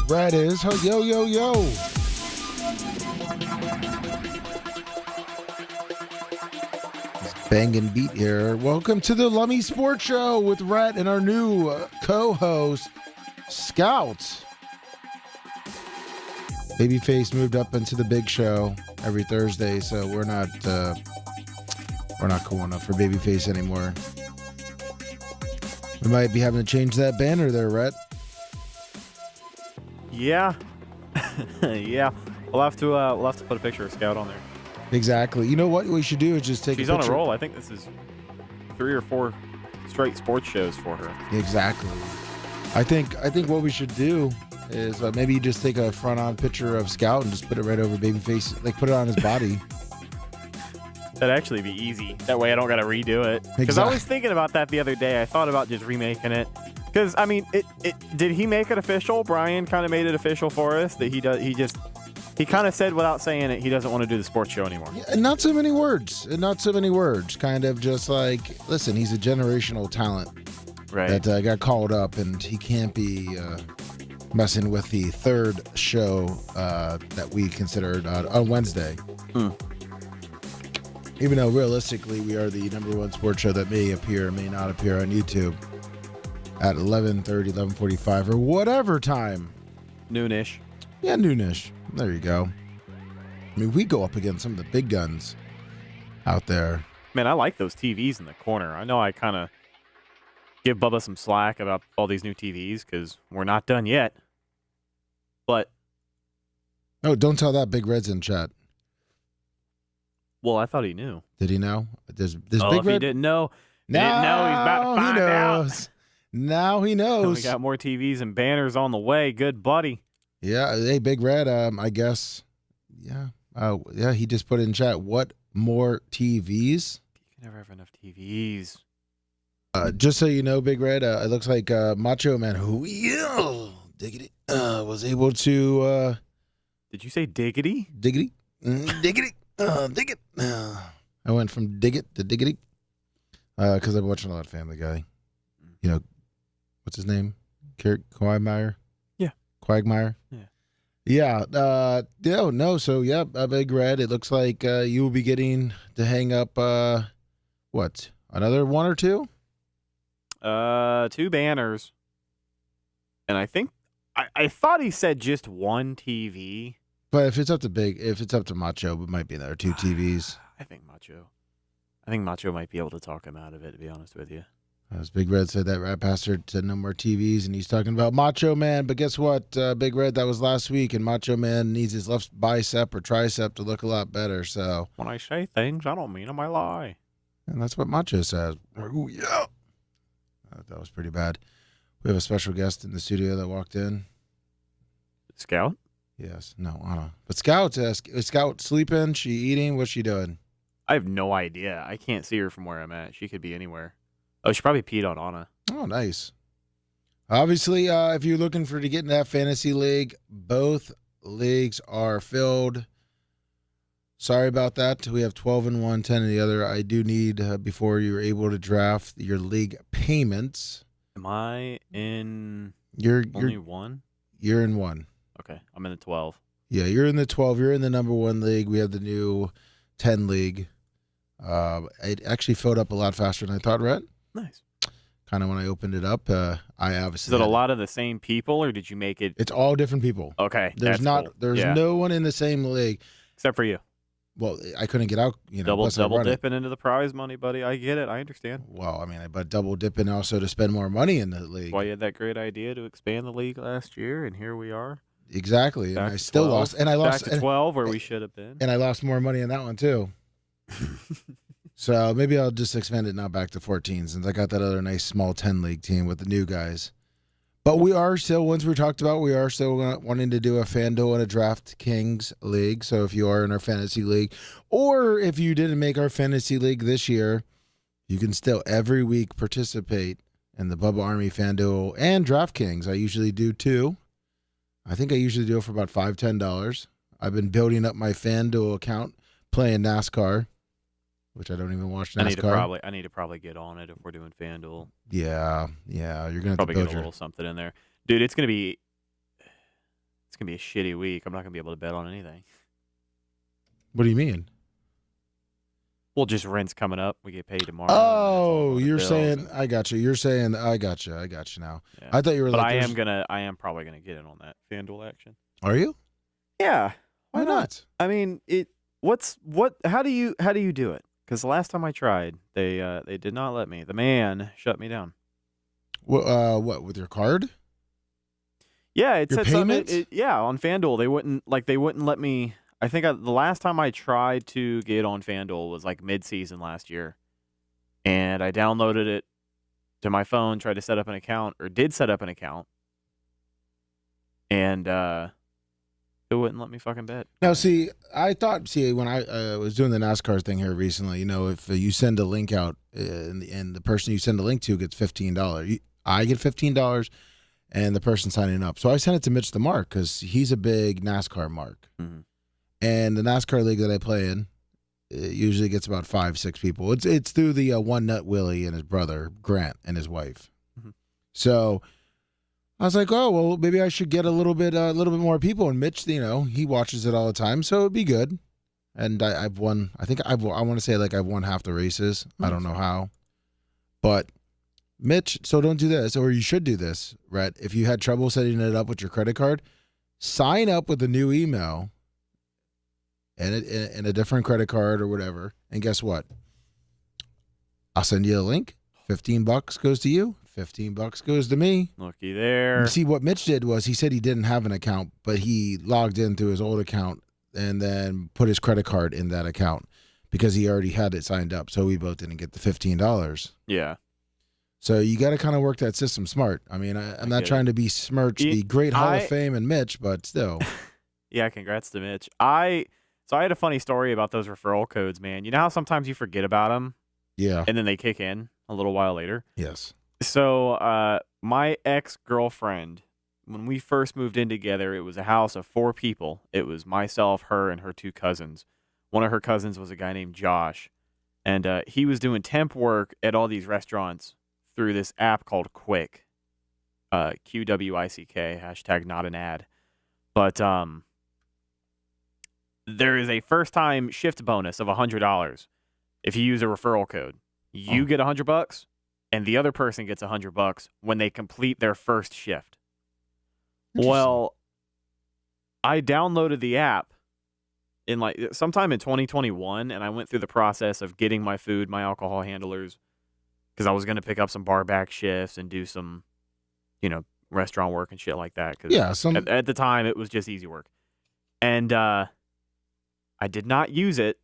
Rhett is. Yo, yo, yo. Banging beat here. Welcome to the Lummy Sports Show with Rhett and our new co-host, Scout. Babyface moved up into the big show every Thursday, so we're not cool enough for Babyface anymore. We might be having to change that banner there, Rhett. Yeah. Yeah. We'll have to put a picture of Scout on there. Exactly. You know what we should do is just take She's a picture. on a roll. I think this is 3 or 4 straight sports shows for her. Exactly. I think what we should do is maybe you just take a front-on picture of Scout and just put it right over Babyface, like put it on his body. That'd actually be easy. That way I don't got to redo it. Because I was thinking about that the other day. I thought about just remaking it. Because, I mean, did he make it official? Brian kind of made it official for us that he kind of said without saying it, he doesn't want to do the sports show anymore. Yeah, and not so many words. Kind of just like, listen, he's a generational talent. Right. That got called up, and he can't be messing with the third show that we considered on Wednesday. Even though realistically we are the number one sports show that may appear, may not appear on YouTube at 11:30, 11:45, or whatever time. Noonish. Yeah, noonish. There you go. I mean, we go up against some of the big guns out there. Man, I like those TVs in the corner. I know I kind of give Bubba some slack about all these new TVs because we're not done yet. But Oh, don't tell that Big Red's in chat. well, I thought he knew. Did he know? Does Oh, Big if Red? he didn't know, No, he's about to find he out. knows. Now he We knows. got more TVs and banners on the way. Good buddy. Yeah, hey, Big Red. I guess. Yeah. Yeah. He just put in chat. What more TVs? You can never have enough TVs. Just so you know, Big Red. It looks like Macho Man, who diggity, was able to Did you say diggity? diggity, diggity, dig it. I went from dig it to diggity because I've been watching a lot of Family Guy. You know, what's his name? Quagmire. Yeah. Quagmire. Yeah. Yeah. No. So yeah, Big Red. It looks like you will be getting to hang up. What? Another one or two? 2 banners. And I think I thought he said just 1 TV. But if it's up to Macho, it might be another 2 TVs. I think Macho might be able to talk him out of it, to be honest with you. As Big Red said, that rat bastard said no more TVs, and he's talking about Macho Man. But guess what, Big Red? That was last week, and Macho Man needs his left bicep or tricep to look a lot better. So When I say things, I don't mean them, I lie. and that's what Macho says. Ooh, yeah. That was pretty bad. We have a special guest in the studio that walked in. Scout? Yes. No, Anna. But Scout, is Scout sleeping? She eating? What's she doing? I have no idea. I can't see her from where I'm at. She could be anywhere. Oh, she probably peed on Anna. Oh, nice. Obviously, if you're looking to get in that fantasy league, both leagues are filled. Sorry about that. We have 12 in one, 10 in the other. I do need, before you're able to draft your league payments. Am I in Only one? You're in one. Okay, I'm in the 12. Yeah, you're in the 12. You're in the number 1 league. We have the new 10 league. It actually filled up a lot faster than I thought, Rhett. Nice. Kind of when I opened it up, I obviously. Is it a lot of the same people, or did you make it? It's all different people. Okay, There's cool. no one in the same league. Except for you. Well, I couldn't get out, Double unless I run it. dipping into the prize money, buddy. I get it. I understand. Well, I mean, but double dipping also to spend more money in the league. Why you had that great idea to expand the league last year, and here we are. Exactly, Back and I to still 12. lost, and I lost Back to 12, where we should have been. and I lost more money in that one too. So maybe I'll just expand it now back to 14, since I got that other nice small 10 league team with the new guys. But we are still, once we talked about, we are still wanting to do a FanDuel and a DraftKings league. So if you are in our fantasy league, or if you didn't make our fantasy league this year, you can still every week participate in the Bubba Army FanDuel and DraftKings. I usually do 2. I think I usually do it for about $5, $10. I've been building up my FanDuel account playing NASCAR, which I don't even watch NASCAR. I need to probably get on it if we're doing FanDuel. Yeah, you're gonna have Probably to get build a little something in there, dude. It's gonna be it's gonna be a shitty week. I'm not gonna be able to bet on anything. What do you mean? Well, just rent's coming up. We get paid tomorrow. Oh, you're saying I got you. You're saying I got you. I got you now. Yeah. I thought you were but like. I am probably gonna get in on that FanDuel action. Are you? Yeah. Why not? I mean, how do you do it? Because the last time I tried, they did not let me. The man shut me down. What with your card? Yeah, it your said payments? on FanDuel they wouldn't let me. I think the last time I tried to get on FanDuel was like mid-season last year, and I downloaded it to my phone, tried to set up an account, or did set up an account, and it wouldn't let me fucking bet. Now, I thought, when I was doing the NASCAR thing here recently, if you send a link out and the person you send a link to gets $15, I get $15, and the person signing up. So I sent it to Mitch the Mark because he's a big NASCAR mark. Mm-hmm. And the NASCAR league that I play in, it usually gets about 5-6 people. It's through the One Nut Willie and his brother, Grant, and his wife. Mm-hmm. So I was like, oh, well, maybe I should get a little bit more people. And Mitch, he watches it all the time, so it'd be good. And I've won. I think I want to say like I've won half the races. Mm-hmm. I don't know how, but Mitch. So don't do this, or you should do this, Rhett. If you had trouble setting it up with your credit card, sign up with a new email and a different credit card or whatever. And guess what? I'll send you a link. $15 goes to you. $15 goes to me. Looky there. See, what Mitch did was he said he didn't have an account, but he logged in through his old account and then put his credit card in that account because he already had it signed up. So we both didn't get the $15. Yeah. So you got to kind of work that system smart. I mean, I'm not trying to besmirch the great Hall of Fame and Mitch, but still. Yeah, congrats to Mitch. So I had a funny story about those referral codes, man. You know how sometimes you forget about them? Yeah. And then they kick in a little while later? Yes. So my ex-girlfriend, when we first moved in together, it was a house of 4 people. It was myself, her, and her 2 cousins. One of her cousins was a guy named Josh. And he was doing temp work at all these restaurants through this app called Quick. QWICK, hashtag not an ad. But there is a first-time shift bonus of $100 if you use a referral code. You get $100, and the other person gets $100 when they complete their first shift. Well, I downloaded the app in sometime in 2021, and I went through the process of getting my food, my alcohol handlers, because I was going to pick up some bar back shifts and do some, restaurant work and shit like that. Cause at the time, it was just easy work. And I did not use it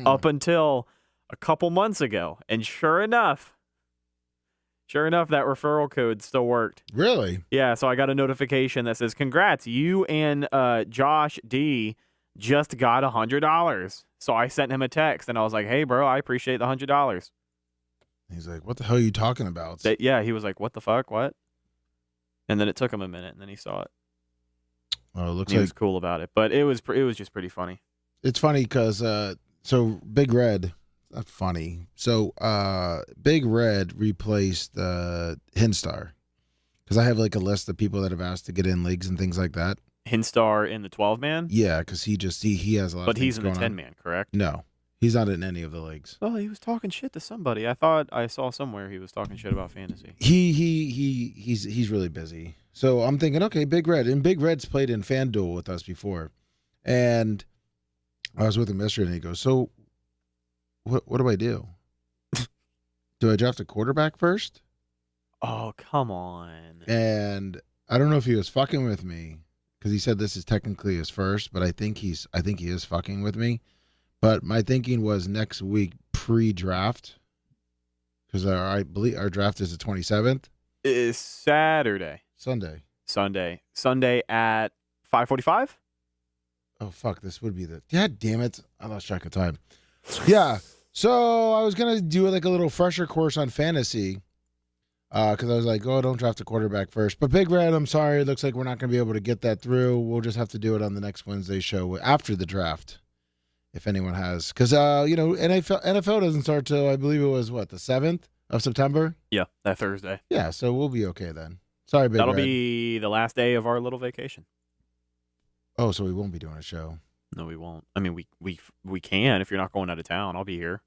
up until a couple months ago. And sure enough, that referral code still worked. Really? Yeah, so I got a notification that says, congrats, you and Josh D just got $100. So I sent him a text, and I was like, hey, bro, I appreciate the $100. He's like, what the hell are you talking about? Yeah, he was like, what the fuck, what? And then it took him a minute, and then he saw it. Oh, it looks he was cool about it, but it was just pretty funny. It's funny because so Big Red, not funny. So Big Red replaced Hinstar because I have like a list of people that have asked to get in leagues and things like that. Hinstar in the 12-man? Yeah, because he has a lot. But of he's in the 10-man, correct? No, he's not in any of the leagues. Well, he was talking shit to somebody. I thought I saw somewhere he was talking shit about fantasy. He's really busy. So I'm thinking, okay, Big Red. And Big Red's played in FanDuel with us before. And I was with him yesterday, and he goes, so what do I do? Do I draft a quarterback first? Oh, come on. And I don't know if he was fucking with me because he said this is technically his first, but I think he is fucking with me. But my thinking was next week pre-draft because I believe our draft is the 27th. It is Saturday. Sunday at 5:45? Oh, fuck. This would be God damn it. I lost track of time. Yeah. So I was going to do like a little fresher course on fantasy because I was like, oh, don't draft a quarterback first. But Big Red, I'm sorry. It looks like we're not going to be able to get that through. We'll just have to do it on the next Wednesday show after the draft, if anyone has. Because, NFL doesn't start till, I believe it was, the 7th of September? Yeah, that Thursday. Yeah, so we'll be okay then. Sorry, Big That'll Red. be the last day of our little vacation. Oh, so we won't be doing a show. No, we won't. I mean, we can if you're not going out of town. I'll be here.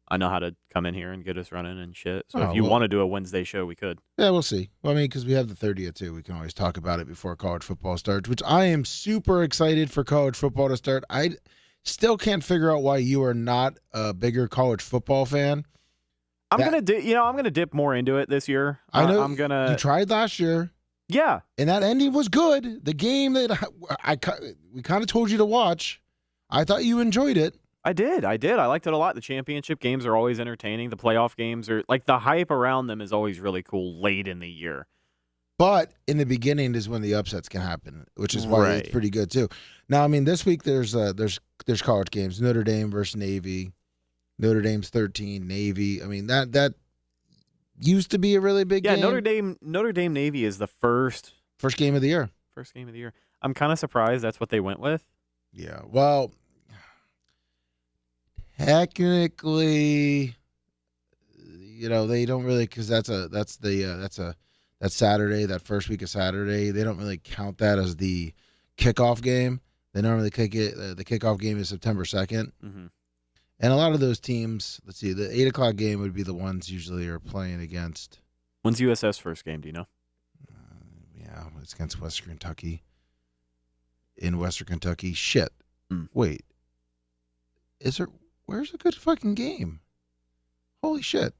I know how to come in here and get us running and shit. So if you want to do a Wednesday show, we could. Yeah, we'll see. Well, I mean, because we have the 30th too. We can always talk about it before college football starts, which I am super excited for college football to start. I still can't figure out why you are not a bigger college football fan. I'm gonna dip more into it this year. I know you tried last year. Yeah, and that ending was good. The game that we kind of told you to watch, I thought you enjoyed it. I did. I liked it a lot. The championship games are always entertaining. The playoff games are like the hype around them is always really cool late in the year. But in the beginning is when the upsets can happen, which is why it's pretty good too. Now, I mean, this week there's college games. Notre Dame versus Navy. Notre Dame's 13, Navy. I mean, that used to be a really big game. Yeah, Notre Dame Navy is the first game of the year. First game of the year. I'm kind of surprised that's what they went with. Yeah. Well, technically, they don't really, because that's Saturday, that first week of Saturday. They don't really count that as the kickoff game. They normally kick it. The kickoff game is September 2nd. Mm-hmm. And a lot of those teams, let's see, the 8 o'clock game would be the ones usually are playing against. When's USF's first game? Do you know? Yeah, it's against Western Kentucky. In Western Kentucky. Shit. Wait. Where's a good fucking game? Holy shit.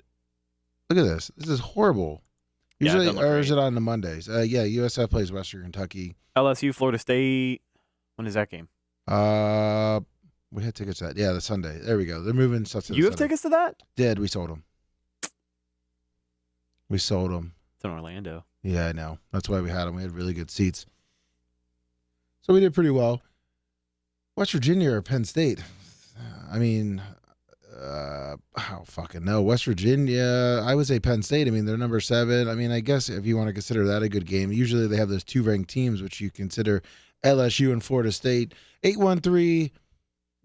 Look at this. This is horrible. Usually, or is it on the Mondays? Yeah, USF plays Western Kentucky. LSU, Florida State. When is that game? We had tickets to that. Yeah, the Sunday. There we go. They're moving stuff to the You have Sunday. tickets to that? Did. We sold them. It's in Orlando. Yeah, I know. That's why we had them. We had really good seats. So we did pretty well. West Virginia or Penn State? I mean, I don't fucking know. West Virginia, I would say Penn State. I mean, they're number 7. I mean, I guess if you want to consider that a good game, usually they have those 2 ranked teams, which you consider LSU and Florida State. 813-90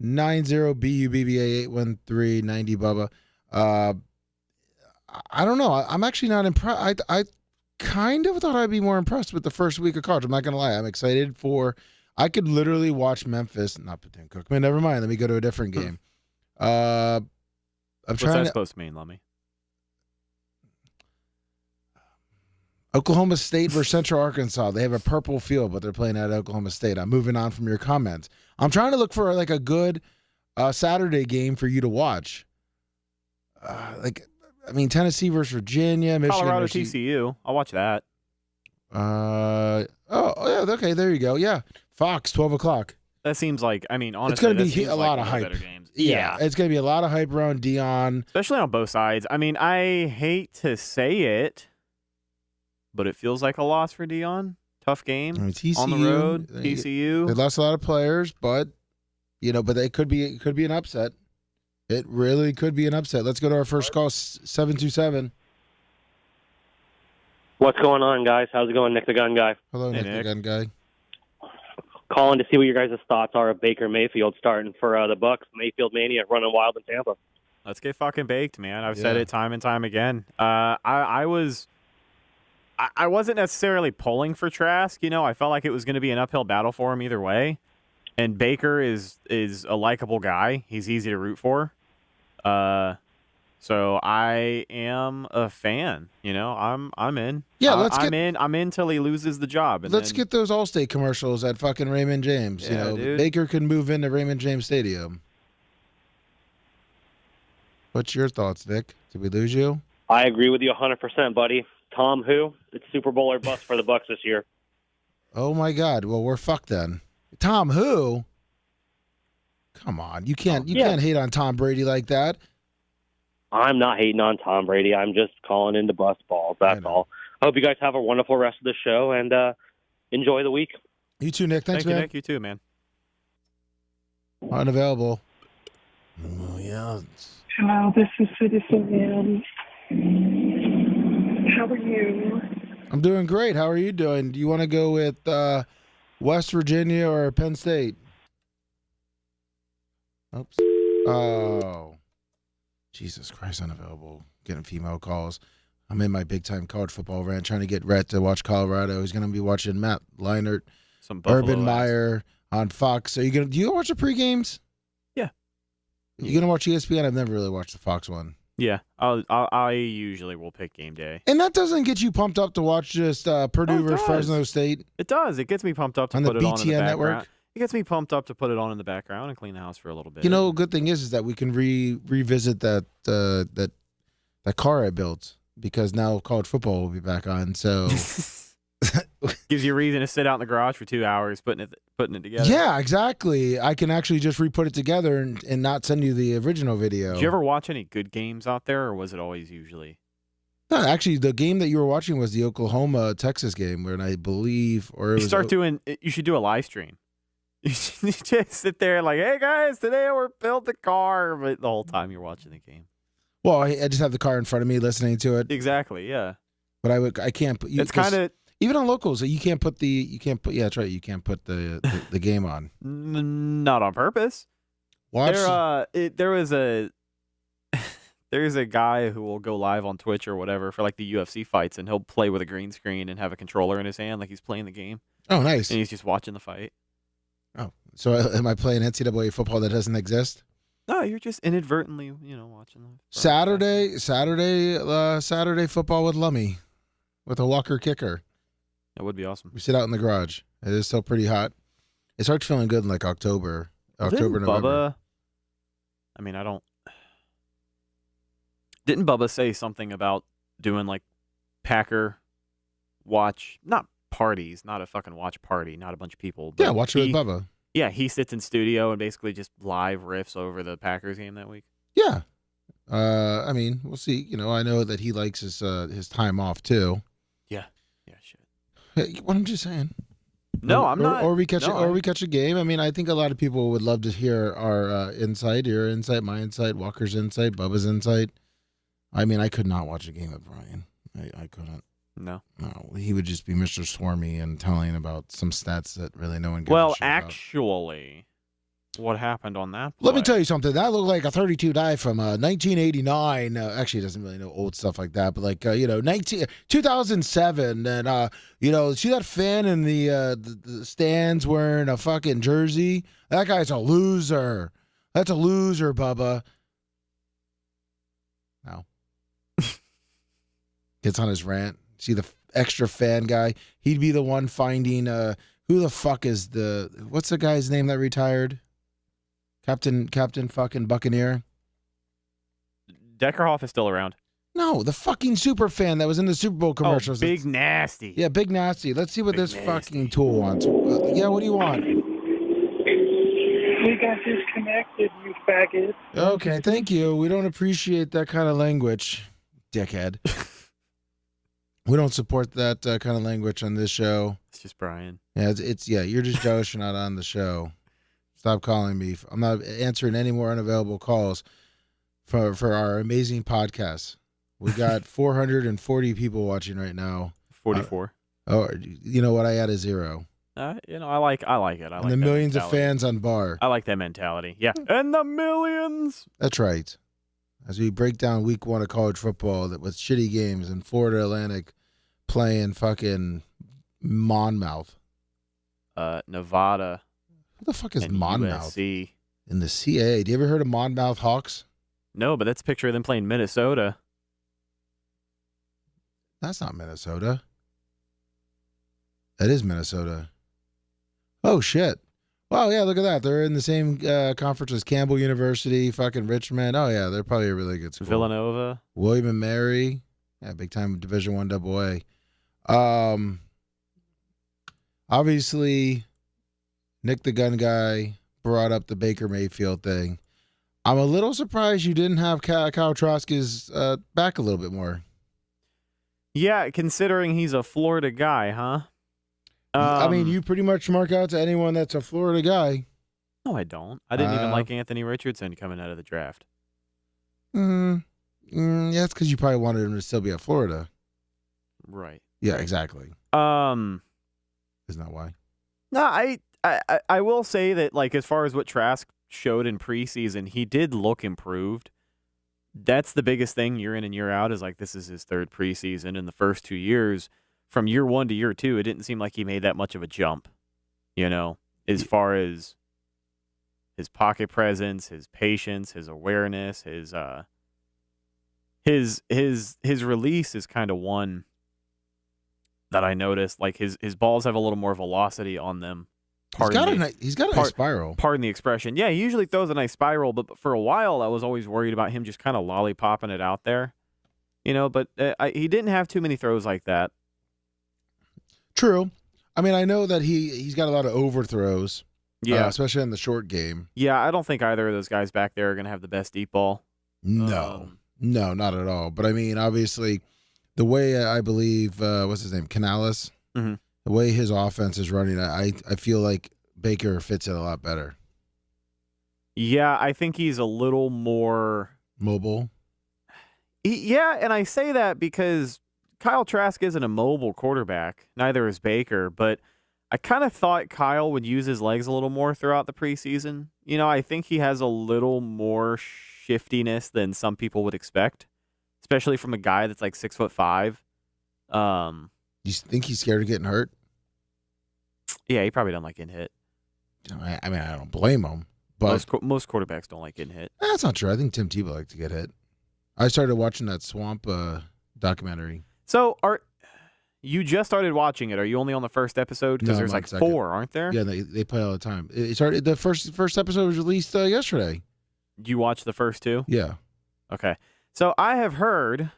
BUBBA 813-90 Bubba. I don't know. I'm actually not impressed. I kind of thought I'd be more impressed with the first week of college. I'm not going to lie. I'm excited for. I could literally watch Memphis, not Bethune-Cookman. Never mind. Let me go to a different game. What's that supposed to mean, Lummy? Oklahoma State versus Central Arkansas. They have a purple field, but they're playing at Oklahoma State. I'm moving on from your comments. I'm trying to look for like a good Saturday game for you to watch. Tennessee versus Virginia, Michigan Colorado versus TCU. I'll watch that. Yeah, okay, there you go. Yeah, Fox, 12 o'clock. That seems like, honestly, it's going to be a lot of hype. Yeah, it's going to be a lot of hype around Deion. Especially on both sides. I hate to say it, but it feels like a loss for Deion. Tough game TCU, on the road. TCU. They lost a lot of players, but they could be an upset. It really could be an upset. Let's go to our first call, 727. What's going on, guys? How's it going, Nick the Gun Guy? Hello, Nick the Gun Guy. Calling to see what your guys' thoughts are of Baker Mayfield starting for the Bucs. Mayfield Mania running wild in Tampa. Let's get fucking baked, man. I've said it time and time again. I wasn't necessarily pulling for Trask. I felt like it was going to be an uphill battle for him either way. And Baker is a likable guy. He's easy to root for. So I am a fan. I'm in. Yeah, I'm in till he loses the job. Let's get those Allstate commercials at fucking Raymond James. Yeah, dude. Baker can move into Raymond James Stadium. What's your thoughts, Nick? Did we lose you? I agree with you 100%, buddy. Tom, who? It's Super Bowl or bust for the Bucs this year. Oh my God! Well, we're fucked then. Tom, who? Come on, you can't hate on Tom Brady like that. I'm not hating on Tom Brady. I'm just calling in to bust balls. That's all. I hope you guys have a wonderful rest of the show and enjoy the week. You too, Nick. Thanks, man. Thank you, Nick. You too, man. Unavailable. Oh, yeah. Hello, this is Citizen How are you? I'm doing great. How are you doing? Do you want to go with West Virginia or Penn State? Oops. Oh. Jesus Christ, unavailable. Getting female calls. I'm in my big-time college football rant, trying to get Rhett to watch Colorado. He's going to be watching Matt Leinart, Some Buffalo Urban Meyer on Fox. So do you watch the pre-games? Yeah. You going to watch ESPN? I've never really watched the Fox one. Yeah, I usually will pick game day. And that doesn't get you pumped up to watch just Purdue versus Fresno State? It does. It gets me pumped up to on put the it on in the BTN background. network? It gets me pumped up to put it on in the background and clean the house for a little bit. You know, good thing is that we can revisit that car I built, because now college football will be back on. So gives you a reason to sit out in the garage for 2 hours putting it together. yeah, exactly. I can actually just re-put it together and not send you the original video. Did you ever watch any good games out there, or was it always usually? No, actually, the game that you were watching was the Oklahoma-Texas game, where I believe, or it was You should do a live stream. You should just sit there like, hey guys, today we're built a car, but the whole time you're watching the game. Well, I just have the car in front of me listening to it. Exactly, yeah. But I can't put. It's kind of even on locals. You can't put Yeah, that's right. You can't put the game on. Not on purpose. Watch. There's a guy who will go live on Twitch or whatever for like the UFC fights, and he'll play with a green screen and have a controller in his hand like he's playing the game. Oh, nice. And he's just watching the fight. Oh, so am I playing NCAA football that doesn't exist? No, you're just inadvertently, watching them. Saturday football with Lummy, with a Walker kicker. That would be awesome. We sit out in the garage. It is still pretty hot. It starts feeling good in like October, November. Bubba, Didn't Bubba say something about doing like Packer watch, not parties, not a fucking watch party, not a bunch of people. But yeah, watch it with Bubba. Yeah, he sits in studio and basically just live riffs over the Packers game that week. Yeah. We'll see. I know that he likes his time off too. Yeah. Yeah, shit. What I'm just saying. No, I'm not. Or we catch a game. I think a lot of people would love to hear our insight, your insight, my insight, Walker's insight, Bubba's insight. I could not watch a game with Brian. I couldn't. No, he would just be Mr. Swarmy and telling about some stats that really no one gives a Well, shit about. actually, what happened on that play? Let me tell you something. That looked like a 32 die from 1989. Actually, it doesn't really know old stuff like that, but 2007. And, see that fan in the stands wearing a fucking jersey? That guy's a loser. That's a loser, Bubba. No. Gets on his rant. See the extra fan guy? He'd be the one finding who the fuck is what's the guy's name that retired? Captain fucking Buccaneer? Deckerhoff is still around. No, the fucking super fan that was in the Super Bowl commercials. Big Nasty. Yeah, Big Nasty. Let's see what Big this Nasty. fucking tool wants. Yeah, what do you want? We got disconnected, you faggot. Okay, thank you. We don't appreciate that kind of language, dickhead. We don't support that kind of language on this show. It's just Brian. Yeah, you're just jealous you're not on the show. Stop calling me. I'm not answering any more unavailable calls for our amazing podcast. We got 440 people watching right now. 44. You know what? I add a 0. I like it. I like and the millions of fans on bar. I like that mentality. Yeah. And the millions. That's right. As we break down week 1 of college football with shitty games in Florida Atlantic playing fucking Monmouth. Nevada. Who the fuck is Monmouth? USC. In the CAA. Do you ever heard of Monmouth Hawks? No, but that's a picture of them playing Minnesota. That's not Minnesota. That is Minnesota. Oh, shit. Wow, yeah, look at that. They're in the same conference as Campbell University, fucking Richmond. Oh, yeah, they're probably a really good school. Villanova. William and Mary. Yeah, big-time Division I AA. Obviously, Nick the Gun Guy brought up the Baker Mayfield thing. I'm a little surprised you didn't have Kyle Trask's back a little bit more. Yeah, considering he's a Florida guy, huh? You pretty much mark out to anyone that's a Florida guy. No, I don't. I didn't even like Anthony Richardson coming out of the draft. Yeah, it's because you probably wanted him to still be at Florida. Right. Yeah, right. exactly. Isn't that why? No, I will say that, like, as far as what Trask showed in preseason, he did look improved. that's the biggest thing year in and year out is like this is his third preseason. In the first 2 years, from year 1 to year 2, it didn't seem like he made that much of a jump, as far as his pocket presence, his patience, his awareness, his release is kind of one that I noticed. Like his balls have a little more velocity on them. He's got a nice spiral. Pardon the expression. Yeah, he usually throws a nice spiral, but for a while I was always worried about him just kind of lollipopping it out there. But he didn't have too many throws like that. True. I mean, I know that he's got a lot of overthrows. Yeah, especially in the short game. Yeah, I don't think either of those guys back there are going to have the best deep ball. No, not at all. But I mean, obviously, the way I believe, what's his name, Canales, mm-hmm. the way his offense is running, I feel like Baker fits it a lot better. Yeah, I think he's a little more mobile. Yeah, and I say that because Kyle Trask isn't a mobile quarterback. Neither is Baker, but I kind of thought Kyle would use his legs a little more throughout the preseason. I think he has a little more shiftiness than some people would expect, especially from a guy that's like 6'5". You think he's scared of getting hurt? Yeah, he probably doesn't like getting hit. I mean, I don't blame him, but most quarterbacks don't like getting hit. That's not true. I think Tim Tebow likes to get hit. I started watching that Swamp documentary. So you just started watching it. Are you only on the first episode? Because there's like 4, aren't there? Yeah, they play all the time. It started. The first episode was released yesterday. You watched the first 2? Yeah. Okay. So I have heard.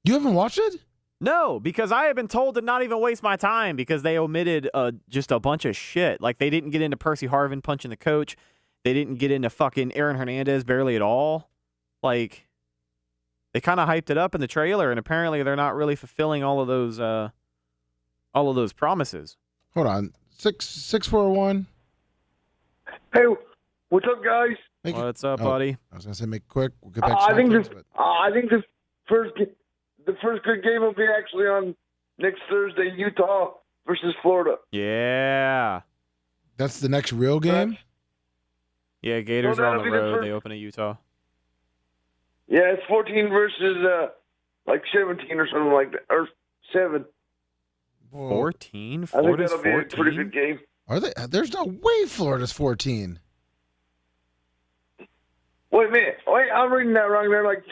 You haven't watched it? No, because I have been told to not even waste my time because they omitted just a bunch of shit. Like they didn't get into Percy Harvin punching the coach. They didn't get into fucking Aaron Hernandez barely at all. Like. They kind of hyped it up in the trailer, and apparently they're not really fulfilling all of those promises. Hold on, 641. Hey, what's up, guys? What's up, buddy? I was gonna say make it quick. We'll get back to I think the first good game will be actually on next Thursday, Utah versus Florida. Yeah, that's the next real game. Yeah, Gators are on the road. They open at Utah. Yeah, it's 14 versus like 17 or something like that, or 7. 14? I think Florida's that'll be 14? a pretty good game. Are they? There's no way Florida's 14. Wait a minute. Wait, I'm reading that wrong. They're like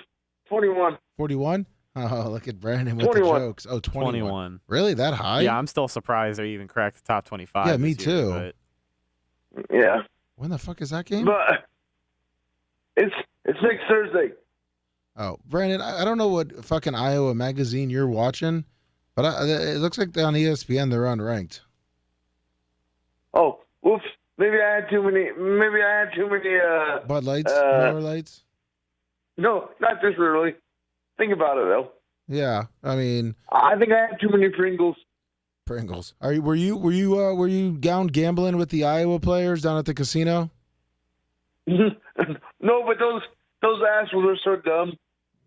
21. 41? Oh, look at Brandon with 21. the jokes. Oh, 21. 21. Really? That high? Yeah, I'm still surprised they even cracked the top 25. Yeah, me too. But... Yeah. When the fuck is that game? But it's next Thursday. Oh, Brandon, I don't know what fucking Iowa magazine you're watching, but it looks like on ESPN they're unranked. Oh, whoops. Maybe I had too many. Bud Lights, Miller Lights. No, not this early. Think about it though. Yeah, I mean, I think I had too many Pringles. Pringles. Were you down gambling with the Iowa players down at the casino? No, but those assholes are so dumb.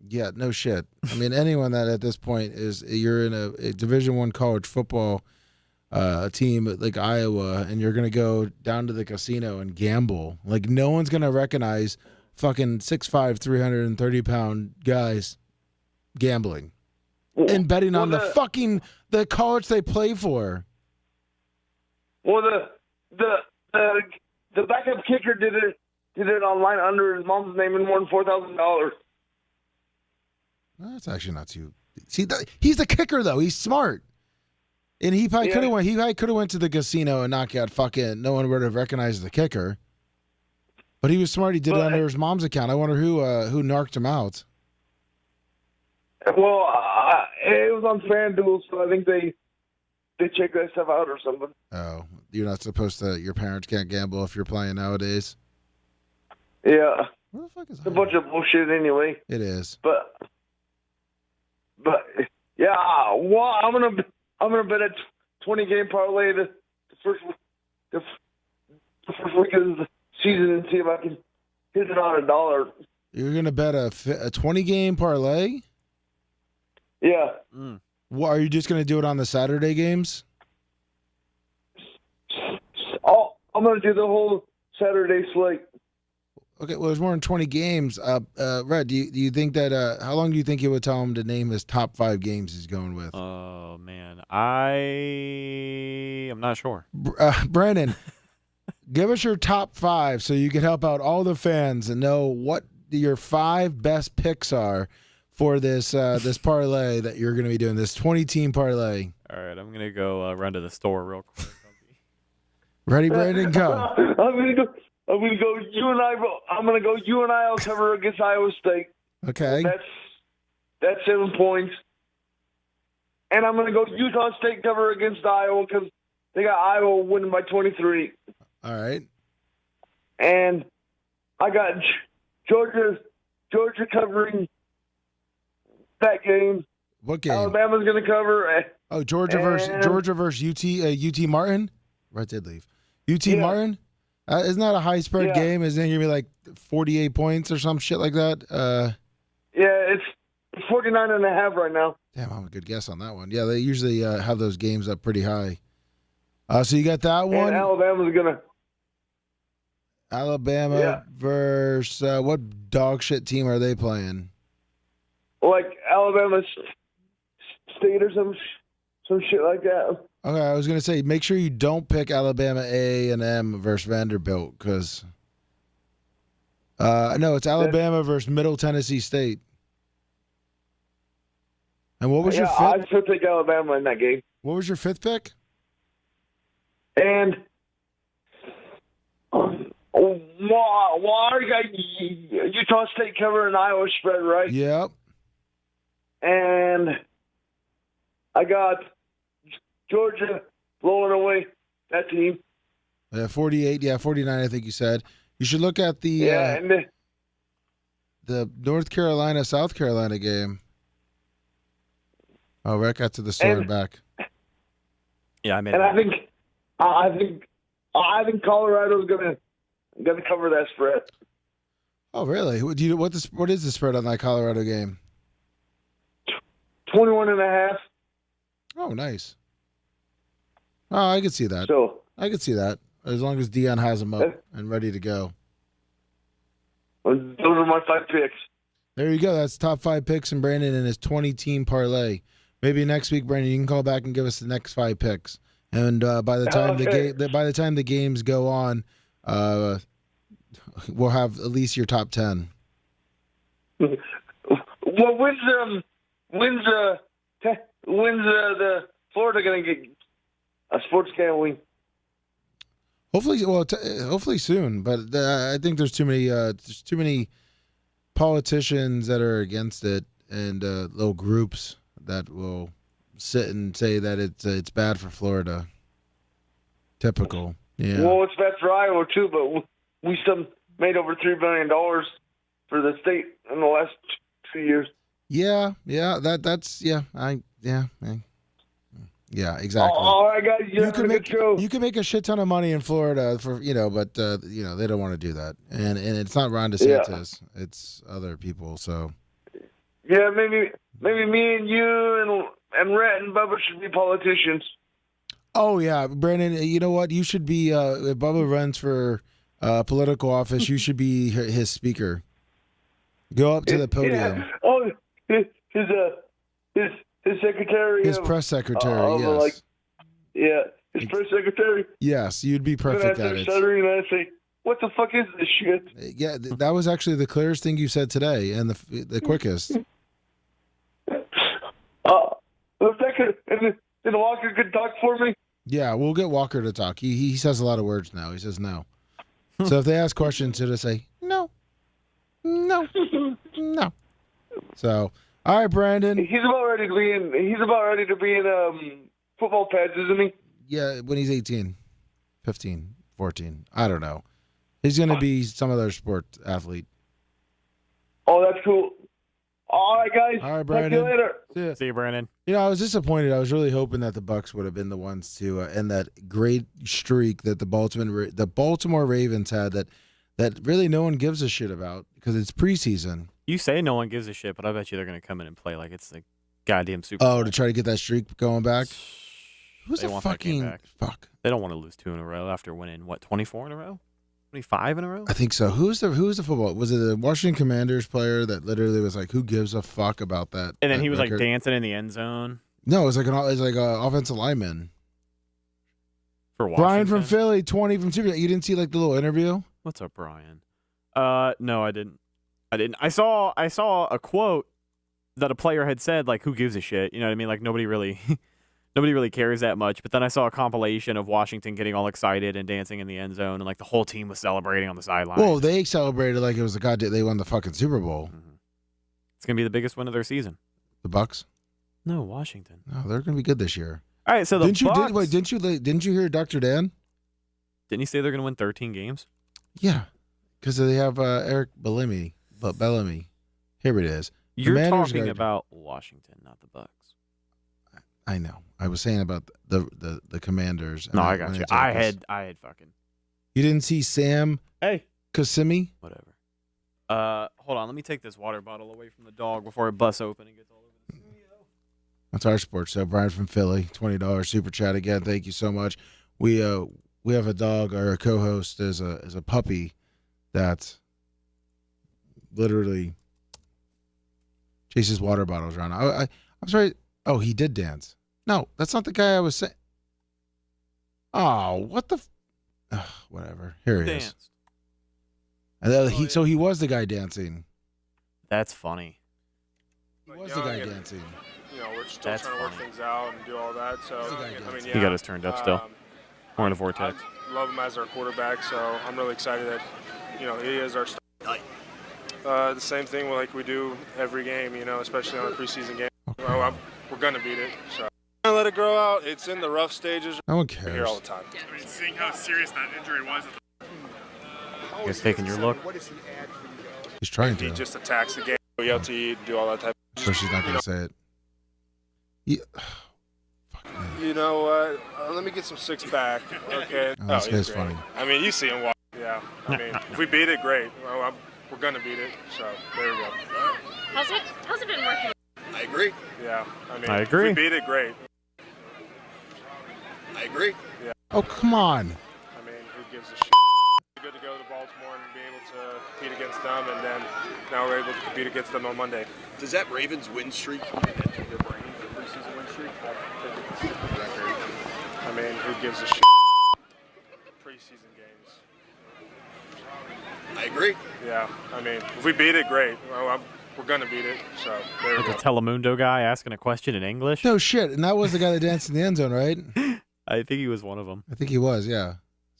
Yeah, no shit. I mean, anyone that at this point you're in a Division I college football team like Iowa, and you're gonna go down to the casino and gamble. Like no one's gonna recognize fucking 6'5", 330-pound guys gambling and betting on the college they play for. Well, the backup kicker did it online under his mom's name and won $4,000. That's actually not too. See, he's the kicker though. He's smart, and he probably could have went. He probably could have went to the casino and not got fucking. No one would have recognized the kicker. But he was smart. He did it under his mom's account. I wonder who narked him out. Well, it was on FanDuel, so I think they check that stuff out or something. Oh, you're not supposed to. Your parents can't gamble if you're playing nowadays. Yeah. What the fuck is that? It's a bunch of bullshit anyway. It is. But yeah, well, I'm gonna bet a 20-game parlay the first week of the season and see if I can hit it on $1. You're gonna bet a 20-game parlay? Yeah. What, are you just gonna do it on the Saturday games? I'm gonna do the whole Saturday slate. Okay, well, there's more than 20 games. Rhett, do you think that? How long do you think it would tell him to name his top 5 games he's going with? Oh man, I'm not sure. Brandon, give us your top 5 so you can help out all the fans and know what your 5 best picks are for this this parlay that you're going to be doing, this 20-team parlay. All right, I'm gonna go run to the store real quick. Ready, Brandon? Go. I'm gonna go. I'm gonna go. I'm gonna go. UNI will cover against Iowa State. Okay. That's 7 points. And I'm gonna go Utah State cover against Iowa because they got Iowa winning by 23. All right. And I got Georgia covering that game. What game? Alabama's gonna cover. Oh, Georgia versus UT Martin. Rhett did leave. UT Martin. Isn't that a high spread game? Isn't it gonna be like 48 points or some shit like that? Yeah, it's 49.5 right now. Damn, I'm a good guess on that one. Yeah, they usually have those games up pretty high. So you got that one. And Alabama's gonna. Alabama versus what dog shit team are they playing? Like Alabama State or some shit like that. Okay, I was gonna say make sure you don't pick Alabama A&M versus Vanderbilt because no, it's Alabama versus Middle Tennessee State. And what was your fifth? I'd still take Alabama in that game. What was your 5th pick? And Utah State covering Iowa spread, right? Yep. And I got Georgia blowing away that team. 48, 49, I think you said. You should look at the North Carolina, South Carolina game. Oh, Rick got to the store and back. Yeah, I made. And I think Colorado's gonna cover that spread. Oh, really? What is the spread on that Colorado game? 21.5. Oh, nice. Oh, I could see that. So I could see that as long as Dion has them up and ready to go. those are my 5 picks. There you go. That's top 5 picks and Brandon in his 20-team parlay. Maybe next week, Brandon, you can call back and give us the next 5 picks. And by the time the games go on, we'll have at least your top 10. Well, when's the Florida gonna get a sports gambling? Hopefully soon. But I think there's too many politicians that are against it and little groups that will sit and say that it's bad for Florida. Typical. Yeah. Well, it's bad for Iowa too, but we still made over $3 billion for the state in the last 2 years. Yeah, exactly. All right, guys, you can make a shit ton of money in Florida but they don't want to do that, and it's not Ron DeSantis, it's other people. So yeah, maybe me and you and Rhett and Bubba should be politicians. Oh yeah, Brandon, you know what? You should be if Bubba runs for political office, you should be his speaker. Go up to the podium. Yeah. Oh, his secretary. His press secretary, yes. His press secretary. Yes, you'd be perfect at it. Stuttering and I say, "What the fuck is this shit?" Yeah, that was actually the clearest thing you said today, and the quickest. Then Walker could talk for me. Yeah, we'll get Walker to talk. He says a lot of words now. He says no. So if they ask questions, he'll just say no. So, all right, Brandon. He's about ready to be in football pads, isn't he? Yeah, when he's 18, 15, 14. I don't know. He's going to be some other sport athlete. Oh, that's cool. All right, guys. All right, Brandon. Talk to you later. See you, Brandon. I was disappointed. I was really hoping that the Bucs would have been the ones to end that great streak that the Baltimore Ravens had that really no one gives a shit about because it's preseason. You say no one gives a shit, but I bet you they're going to come in and play like it's the goddamn Super Bowl. Oh, to try to get that streak going back? Who's They a want that game fucking back. fuck? They don't want to lose 2 in a row after winning, 24 in a row? 25 in a row? I think so. Who's the football? Was it the Washington Commanders player that literally was like, "Who gives a fuck about that?" And then that he was record? like dancing in the end zone No, it's like an offensive lineman. for Washington. Brian from Philly, 20 from Super. You didn't see like the little interview? What's up, Brian? No, I didn't. I saw a quote that a player had said, like, "Who gives a shit?" You know what I mean? Like nobody really cares that much. But then I saw a compilation of Washington getting all excited and dancing in the end zone, and like the whole team was celebrating on the sideline. Well, they celebrated like it was the goddamn. They won the fucking Super Bowl. Mhm. It's gonna be the biggest win of their season. The Bucks. No, Washington. No, they're gonna be good this year. All right, so the Bucks. Didn't you hear Dr. Dan? Didn't he say they're gonna win 13 games? Yeah, because they have Eric Bellamy. Here it is. You're Commanders talking guy- about Washington, not the Bucks. I know. I was saying about the Commanders. No, I got you. I had fucking. You didn't see Sam Hey. Kissimmee? Whatever. Hold on. Let me take this water bottle away from the dog before it busts open and gets all over the studio. That's our sports show. Brian from Philly, $20 super chat again. Thank you so much. We have a dog. Our co-host is a puppy that literally chases water bottles around. I'm sorry. Oh, he did dance. No, that's not the guy I was saying. Oh, what the? Whatever. Here he is. Danced. And then so he was the guy dancing. That's funny. He was the guy dancing. You know, we're still That's trying to work funny. things out and do all that. So, He's a guy I mean, dancing. yeah. He got us turned up still. We're in a vortex. I love him as our quarterback, so I'm really excited that, he is our star. The same thing like we do every game, especially on a preseason game. Okay. Well, we're going to beat it. So I'm going to let it grow out. It's in the rough stages. No one We're here all cares. the time. I mean, seeing how serious that injury was. You guys taking your look? He's trying He to. just attacks the game, go yell to you, do all that type of So she's not going to say it. Yeah. You know what? Let me get some six back, okay? Oh, this he's guy's great. funny. I mean, you see him walk. Yeah. I mean, if we beat it, great. Well, we're going to beat it. So there we go. How's it been working? I agree. Yeah. I mean, I agree. If we beat it, great. I agree. Yeah. Oh, come on. I mean, who gives a shit? Good to go to Baltimore and be able to compete against them, and then now we're able to compete against them on Monday. Does that Ravens win streak Your brain, the preseason win streak. I mean, who gives a shit? Preseason games. I agree. Yeah. I mean, if we beat it, great. Well, we're going to beat it. So there we Like go. a Telemundo guy asking a question in English? No shit. And that was the guy that danced in the end zone, right? I think he was one of them. I think he was, yeah.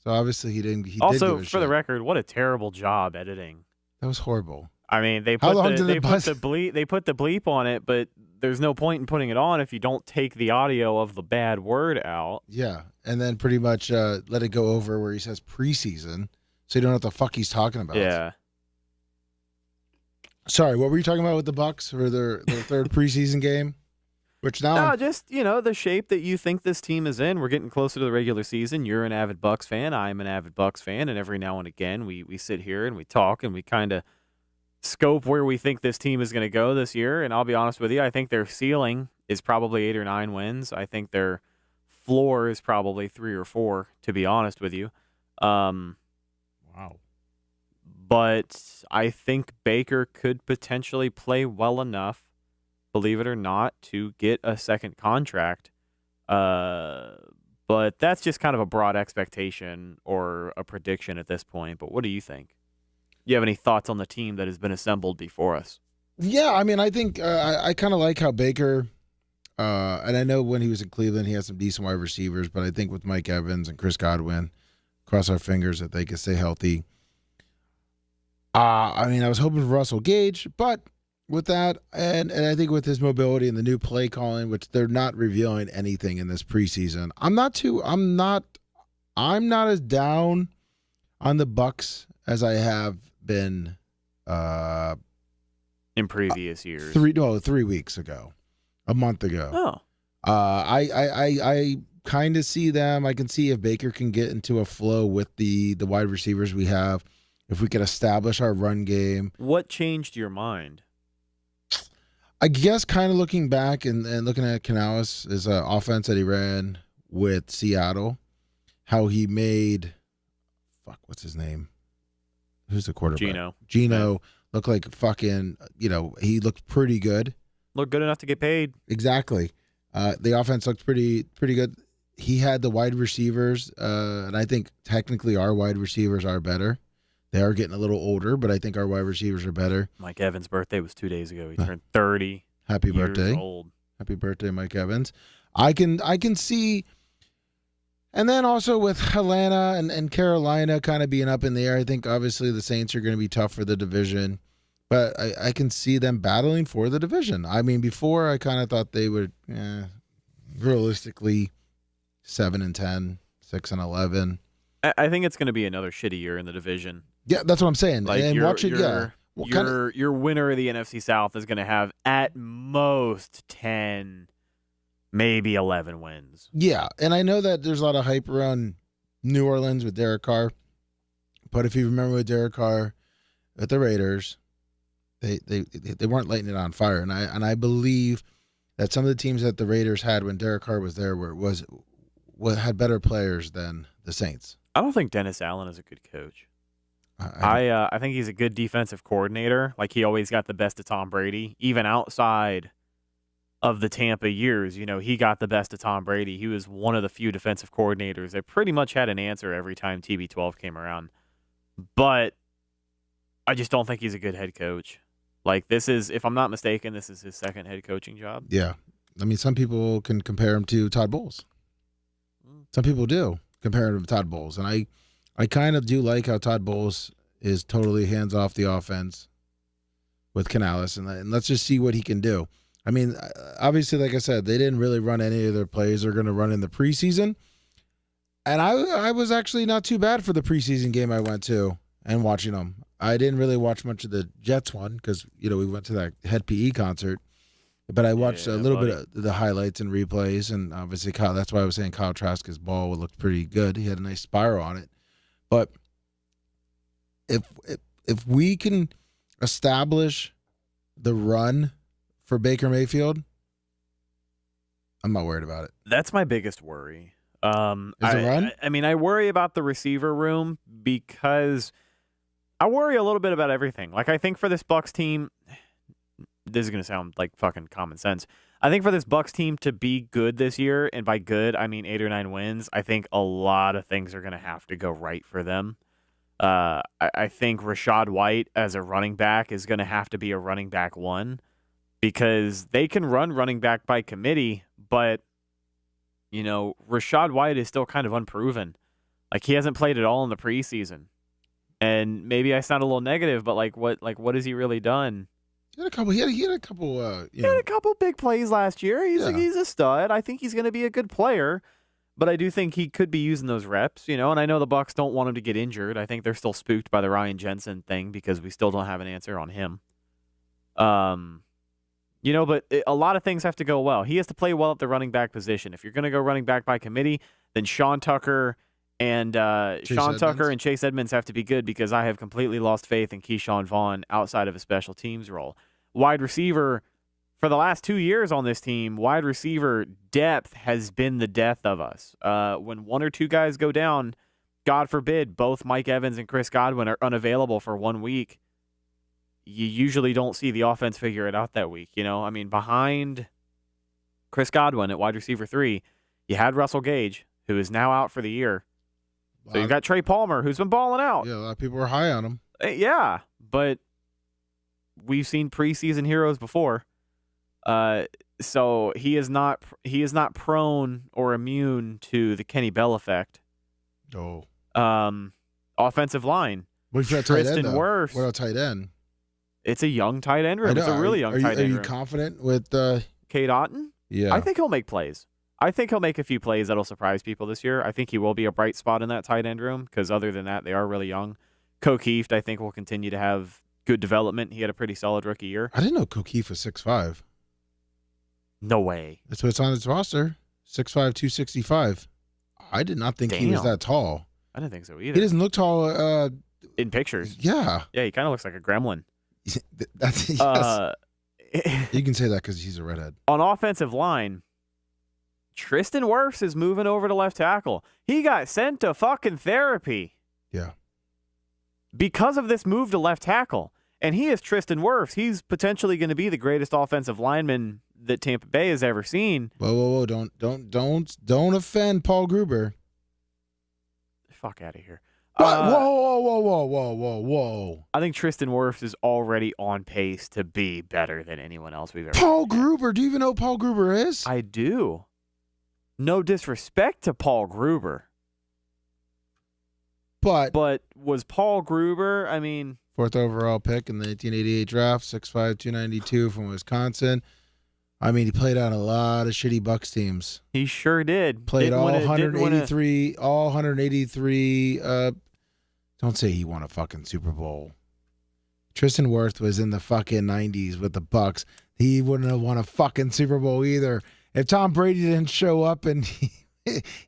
So obviously he didn't. He did Also, give a for the shit. record, what a terrible job editing. That was horrible. I mean, they How put long the, did they the put bus- the bleep they put the bleep on it, but there's no point in putting it on if you don't take the audio of the bad word out. Yeah. And then pretty much let it go over where he says preseason, so you don't know what the fuck he's talking about. Yeah. Sorry, what were you talking about with the Bucks for their third preseason game? Which now No, just, the shape that you think this team is in. We're getting closer to the regular season. You're an avid Bucks fan. I'm an avid Bucks fan. And every now and again, we sit here and we talk and we kind of scope where we think this team is going to go this year. And I'll be honest with you, I think their ceiling is probably 8 or 9 wins. I think their floor is probably 3 or 4, to be honest with you. wow. But I think Baker could potentially play well enough, believe it or not, to get a second contract. But that's just kind of a broad expectation or a prediction at this point. But what do you think? You have any thoughts on the team that has been assembled before us? Yeah, I mean, I think I kind of like how Baker, and I know when he was in Cleveland, he had some decent wide receivers, but I think with Mike Evans and Chris Godwin, cross our fingers that they can stay healthy. I mean, I was hoping for Russell Gage, but with that, and I think with his mobility and the new play calling, which they're not revealing anything in this preseason, I'm not as down on the Bucks as I have been In previous years. 3 weeks ago, a month ago. Oh. I kind of see them. I can see if Baker can get into a flow with the wide receivers we have, if we can establish our run game. What changed your mind? I guess kind of looking back and looking at Canales' offense that he ran with Seattle, how he made, what's his name? Who's the quarterback? Gino. Gino looked like fucking, he looked pretty good. Looked good enough to get paid. Exactly. The offense looked pretty good. He had the wide receivers, and I think technically our wide receivers are better. They are getting a little older, but I think our wide receivers are better. Mike Evans' birthday was 2 days ago. He turned 30. Happy years birthday. Old. Happy birthday, Mike Evans. I can see, and then also with Atlanta and Carolina kind of being up in the air, I think obviously the Saints are going to be tough for the division, but I can see them battling for the division. I mean, before I kind of thought they would realistically 7-10, 6-11. I think it's going to be another shitty year in the division. Yeah, that's what I'm saying. Like and watch it, yeah. Your winner of the NFC South is going to have at most 10, maybe 11 wins. Yeah, and I know that there's a lot of hype around New Orleans with Derek Carr, but if you remember with Derek Carr at the Raiders, they weren't lighting it on fire, and I believe that some of the teams that the Raiders had when Derek Carr was there had better players than the Saints. I don't think Dennis Allen is a good coach. I think he's a good defensive coordinator. Like, he always got the best of Tom Brady. Even outside of the Tampa years, he got the best of Tom Brady. He was one of the few defensive coordinators that pretty much had an answer every time TB12 came around. But I just don't think he's a good head coach. Like, this is, if I'm not mistaken, this is his second head coaching job. Yeah. I mean, some people can compare him to Todd Bowles. Some people do compare him to Todd Bowles. And I kind of do like how Todd Bowles is totally hands off the offense with Canales, and let's just see what he can do. I mean, obviously, like I said, they didn't really run any of their plays they're going to run in the preseason, and I was actually not too bad for the preseason game I went to and watching them. I didn't really watch much of the Jets one because we went to that Head PE concert, but I watched a little bit of the highlights and replays, and obviously that's why I was saying Kyle Trask's ball looked pretty good. He had a nice spiral on it. But if we can establish the run for Baker Mayfield, I'm not worried about it. That's my biggest worry. Is the run? I mean, I worry about the receiver room because I worry a little bit about everything. Like, I think for this Bucs team, this is going to sound like fucking common sense. I think for this Bucs team to be good this year, and by good, I mean 8 or 9 wins, I think a lot of things are going to have to go right for them. I think Rachaad White as a running back is going to have to be a running back one because they can run running back by committee, but, Rachaad White is still kind of unproven. Like, he hasn't played at all in the preseason. And maybe I sound a little negative, but what has he really done? He had a couple. He had a couple. He had a couple big plays last year. He's a stud. I think he's going to be a good player, but I do think he could be using those reps. And I know the Bucs don't want him to get injured. I think they're still spooked by the Ryan Jensen thing because we still don't have an answer on him. But a lot of things have to go well. He has to play well at the running back position. If you're going to go running back by committee, then Sean Tucker and Chase Edmonds have to be good because I have completely lost faith in Keyshawn Vaughn outside of a special teams role. Wide receiver, for the last 2 years on this team, wide receiver depth has been the death of us. When one or two guys go down, God forbid, both Mike Evans and Chris Godwin are unavailable for 1 week, you usually don't see the offense figure it out that week. I mean, behind Chris Godwin at wide receiver 3, you had Russell Gage, who is now out for the year. So you've got Trey Palmer, who's been balling out. Yeah, a lot of people were high on him. Yeah, but we've seen preseason heroes before. So he is not prone or immune to the Kenny Bell effect. Oh. Offensive line. What's that tight end? Tristan Wirfs. What about tight end? It's a young tight end room. It's a really young tight end room. Are you confident with Cade Otton? Yeah. I think he'll make plays. I think he'll make a few plays that'll surprise people this year. I think he will be a bright spot in that tight end room because other than that, they are really young. Kokeeft, I think, will continue to have good development. He had a pretty solid rookie year. I didn't know Kokeeft was 6'5". No way. That's what's on his roster. 6'5", 265. I did not think he was that tall. I didn't think so either. He doesn't look tall in pictures. Yeah. Yeah, he kind of looks like a gremlin. That's yes. You can say that because he's a redhead. On offensive line, Tristan Wirfs is moving over to left tackle. He got sent to fucking therapy. Yeah. because of this move to left tackle. And he is Tristan Wirfs. He's potentially going to be the greatest offensive lineman that Tampa Bay has ever seen. Whoa! Don't offend Paul Gruber. Fuck out of here. Whoa! I think Tristan Wirfs is already on pace to be better than anyone else we've ever Paul seen. Gruber. Do you even know who Paul Gruber is? I do. No disrespect to Paul Gruber. But was Paul Gruber, I mean... 4th overall pick in the 1988 draft, 6'5", 292 from Wisconsin. I mean, he played on a lot of shitty Bucks teams. He sure did. Played all 183. Don't say he won a fucking Super Bowl. Tristan Wirfs was in the fucking 90s with the Bucks. He wouldn't have won a fucking Super Bowl either. If Tom Brady didn't show up, and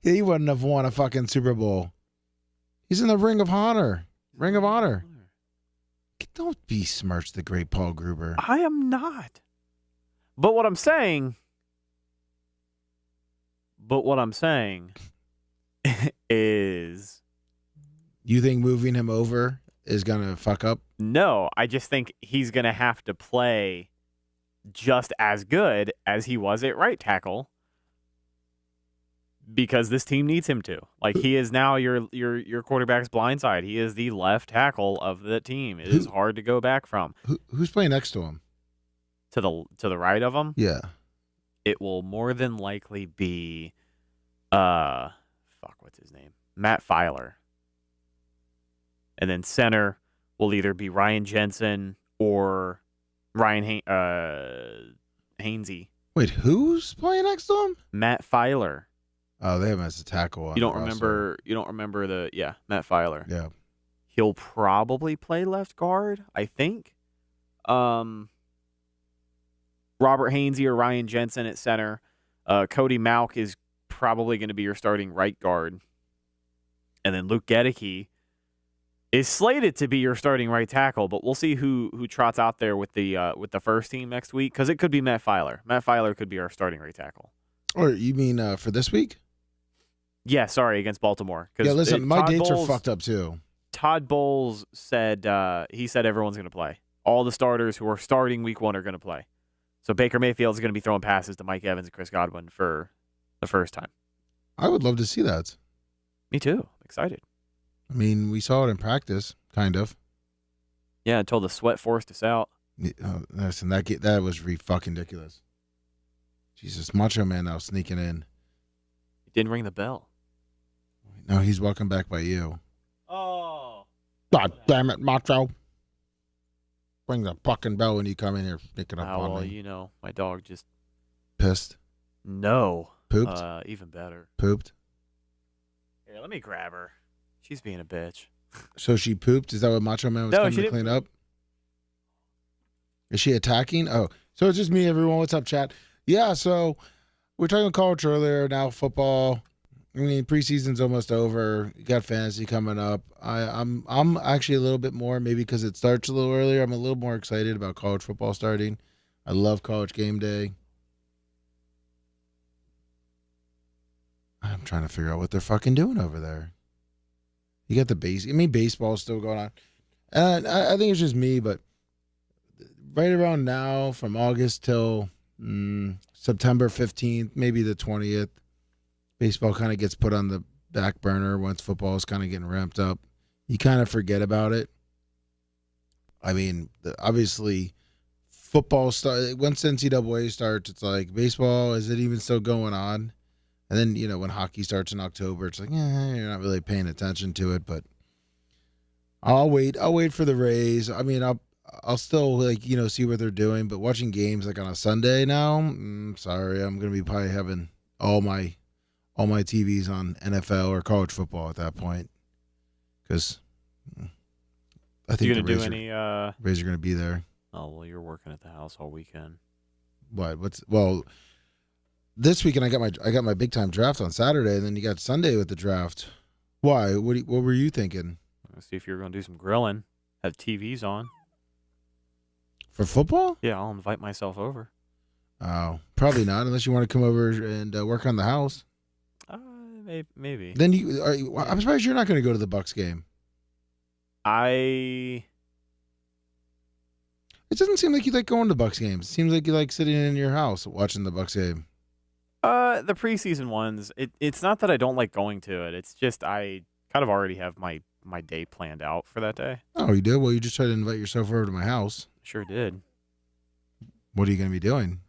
he wouldn't have won a fucking Super Bowl. He's in the Ring of Honor. Ring of Honor. Don't besmirch the great Paul Gruber. I am not. But what I'm saying is... You think moving him over is going to fuck up? No, I just think he's going to have to play just as good as he was at right tackle because this team needs him to. Like, he is now your quarterback's blind side. He is the left tackle of the team. It is hard to go back from. Who's playing next to him? To the right of him? Yeah. It will more than likely be what's his name? Matt Filer. And then center will either be Ryan Jensen or Ryan Hainsey. Wait, who's playing next to him? Matt Filer. Oh, they have him as a tackle. You don't remember Matt Filer. Yeah. He'll probably play left guard, I think. Robert Hainsey or Ryan Jensen at center. Cody Mauch is probably going to be your starting right guard. And then Luke Gedeke is slated to be your starting right tackle, but we'll see who trots out there with the first team next week, because it could be Matt Filer. Matt Filer could be our starting right tackle. Or you mean for this week? Yeah, sorry, against Baltimore. Yeah, listen, my dates are fucked up too. Todd Bowles said everyone's going to play. All the starters who are starting week 1 are going to play. So Baker Mayfield is going to be throwing passes to Mike Evans and Chris Godwin for the first time. I would love to see that. Me too. I'm excited. I mean, we saw it in practice, kind of. Yeah, until the sweat forced us out. Listen, that was fucking ridiculous. Jesus, Macho Man now sneaking in. He didn't ring the bell. No, he's welcome back by you. Oh. God damn it, Macho. Ring the fucking bell when you come in here sneaking up on me. You know, my dog just... Pissed? No. Pooped? Even better. Pooped? Here, let me grab her. She's being a bitch. So she pooped? Is that what Macho Man was coming to clean up? Is she attacking? Oh, so it's just me, everyone. What's up, chat? Yeah, so we're talking college earlier, now football. I mean, preseason's almost over. You got fantasy coming up. I'm actually a little bit more, maybe because it starts a little earlier, I'm a little more excited about college football starting. I love college game day. I'm trying to figure out what they're fucking doing over there. You got the base. I mean, baseball's still going on. And I think it's just me, but right around now, from August till September 15th, maybe the 20th, baseball kind of gets put on the back burner once football is kind of getting ramped up. You kind of forget about it. I mean, obviously, football once NCAA starts, it's like, baseball, is it even still going on? And then, you know, when hockey starts in October, it's like, you're not really paying attention to it, but I'll wait for the Rays. I mean, I'll still, like, you know, see what they're doing, but watching games like on a Sunday now, sorry, I'm going to be probably having all my TVs on NFL or college football at that point, because I think Rays are going to be there. Oh, well, you're working at the house all weekend. This weekend I got my big time draft on Saturday, and then you got Sunday with the draft. Why? What were you thinking? Let's see if you're going to do some grilling. Have TVs on for football. Yeah, I'll invite myself over. Oh, probably not, unless you want to come over and work on the house. Maybe. Then I'm surprised you're not going to go to the Bucks game. I It doesn't seem like you like going to Bucks games. It seems like you like sitting in your house watching the Bucks game. the preseason ones. It's not that I don't like going to it. It's just I kind of already have my day planned out for that day. Oh, you did? Well, you just tried to invite yourself over to my house. Sure did. What are you going to be doing?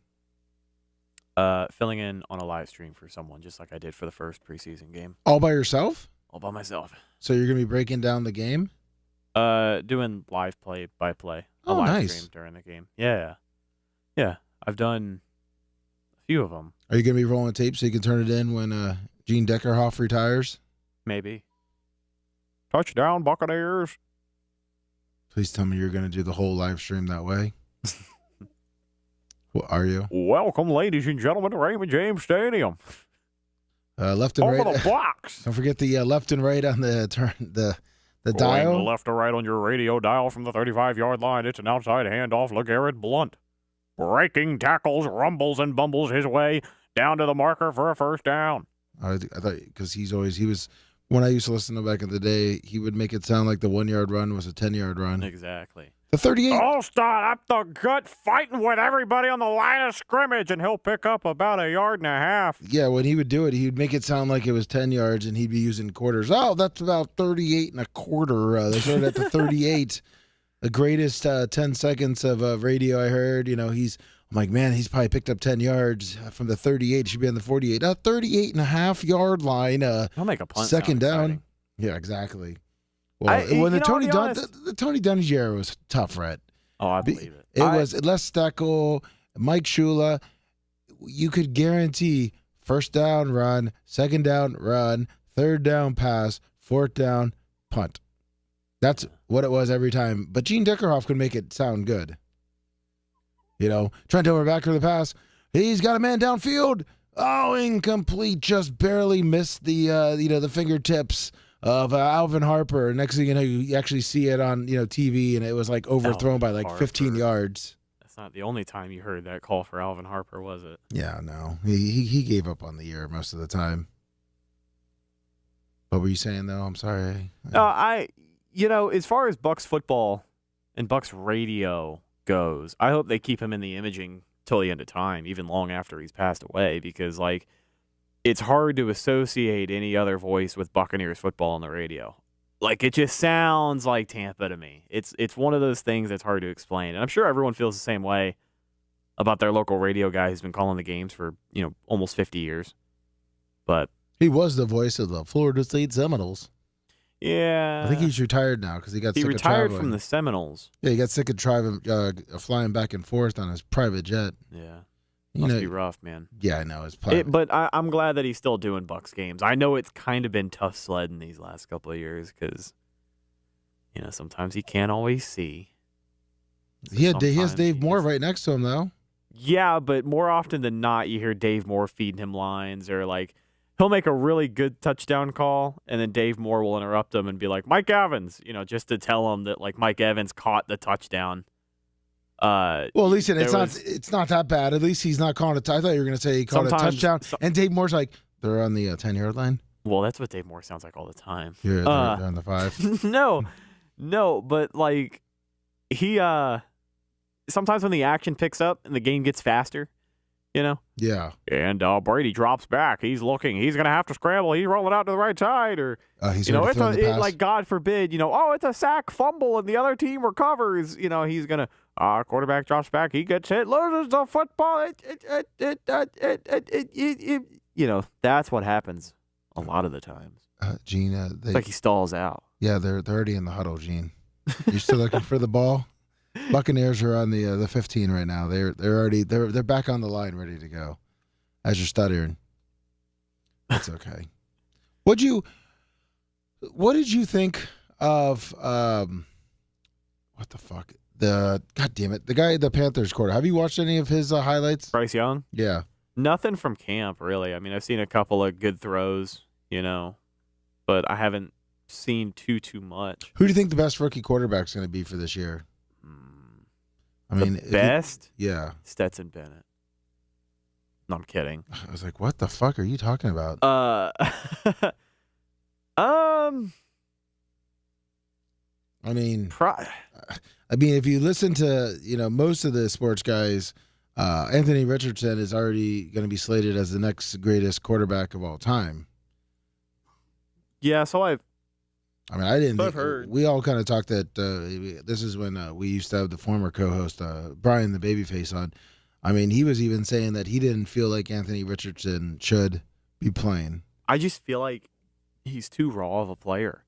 Filling in on a live stream for someone, just like I did for the first preseason game. All by yourself? All by myself. So you're going to be breaking down the game? Doing live play by play. A Oh, live nice. stream during the game. Yeah. I've done a few of them. Are you going to be rolling tape so you can turn it in when Gene Deckerhoff retires? Maybe. Touchdown, Buccaneers. Please tell me you're going to do the whole live stream that way. What are you? Welcome, ladies and gentlemen, to Raymond James Stadium. Left and Over right. the box. Don't forget the left and right on the Going dial. left or right on your radio dial from the 35-yard line. It's an outside handoff. LeGarrette Blunt. Breaking tackles, rumbles, and bumbles his way down to the marker for a first down. I thought because he was when I used to listen to him back in the day, he would make it sound like the 1 yard run was a 10-yard run. Exactly. The 38. All start up the gut, fighting with everybody on the line of scrimmage, and he'll pick up about 1.5 yards. Yeah, when he would do it, he would make it sound like it was 10 yards, and he'd be using quarters. Oh, that's about 38 and a quarter. They started at the 38. The greatest 10 seconds of radio I heard. You know, I'm like, man, he's probably picked up 10 yards from the 38. He should be on the 48. 38.5 yard line. He'll make a punt. Second down. Exciting. Yeah, exactly. Well, when the Tony Dungy era was tough, Rhett. Oh, I believe it. It was Les Steckel, Mike Shula. You could guarantee first down run, second down run, third down pass, fourth down punt. That's what it was every time. But Gene Deckerhoff could make it sound good. You know, Trent over back for the pass. He's got a man downfield. Oh, incomplete. Just barely missed the fingertips of Alvin Harper. Next thing you know, you actually see it on TV, and it was like overthrown by like 15 yards. That's not the only time you heard that call for Alvin Harper, was it? Yeah, no. He gave up on the year most of the time. What were you saying, though? I'm sorry. As far as Bucks football and Bucks radio goes, I hope they keep him in the imaging till the end of time, even long after he's passed away, because, like, it's hard to associate any other voice with Buccaneers football on the radio. Like, it just sounds like Tampa to me. It's one of those things that's hard to explain. And I'm sure everyone feels the same way about their local radio guy who's been calling the games for, almost 50 years. But he was the voice of the Florida State Seminoles. Yeah. I think he's retired now because he got sick of traveling. He retired from the Seminoles. Yeah, he got sick of flying back and forth on his private jet. Yeah. Must be rough, man. Yeah, I know. But I'm glad that he's still doing Bucks games. I know it's kind of been tough sledding these last couple of years because, sometimes he can't always see. He has Dave Moore right next to him, though. Yeah, but more often than not, you hear Dave Moore feeding him lines, or like he'll make a really good touchdown call, and then Dave Moore will interrupt him and be like, Mike Evans, just to tell him that like Mike Evans caught the touchdown. Well, at least it's not that bad. At least he's not calling it. I thought you were going to say he called a touchdown. And Dave Moore's like, they're on the 10-yard line. Well, that's what Dave Moore sounds like all the time. Yeah, they're on the 5. No, but like he sometimes when the action picks up and the game gets faster, Yeah. And Brady drops back. He's looking. He's going to have to scramble. He's rolling out to the right side, or he's like God forbid, it's a sack, fumble, and the other team recovers. He's going to quarterback drops back. He gets hit, loses the football. That's what happens a lot of the times. Gene, it's like he stalls out. Yeah, they're already in the huddle, Gene. You're still looking for the ball? Buccaneers are on the 15 right now. They're back on the line, ready to go. As you're stuttering, that's okay. What did you think of what the fuck? God damn it, the guy, the Panthers quarter. Have you watched any of his highlights? Bryce Young? Yeah. Nothing from camp, really. I mean, I've seen a couple of good throws, but I haven't seen too much. Who do you think the best rookie quarterback is going to be for this year? Best? Yeah. Stetson Bennett. No, I'm kidding. I was like, what the fuck are you talking about? I mean, if you listen to most of the sports guys, Anthony Richardson is already going to be slated as the next greatest quarterback of all time. Yeah, so I didn't. I've heard. We all kind of talked that this is when we used to have the former co-host Brian the Babyface on. I mean, he was even saying that he didn't feel like Anthony Richardson should be playing. I just feel like he's too raw of a player.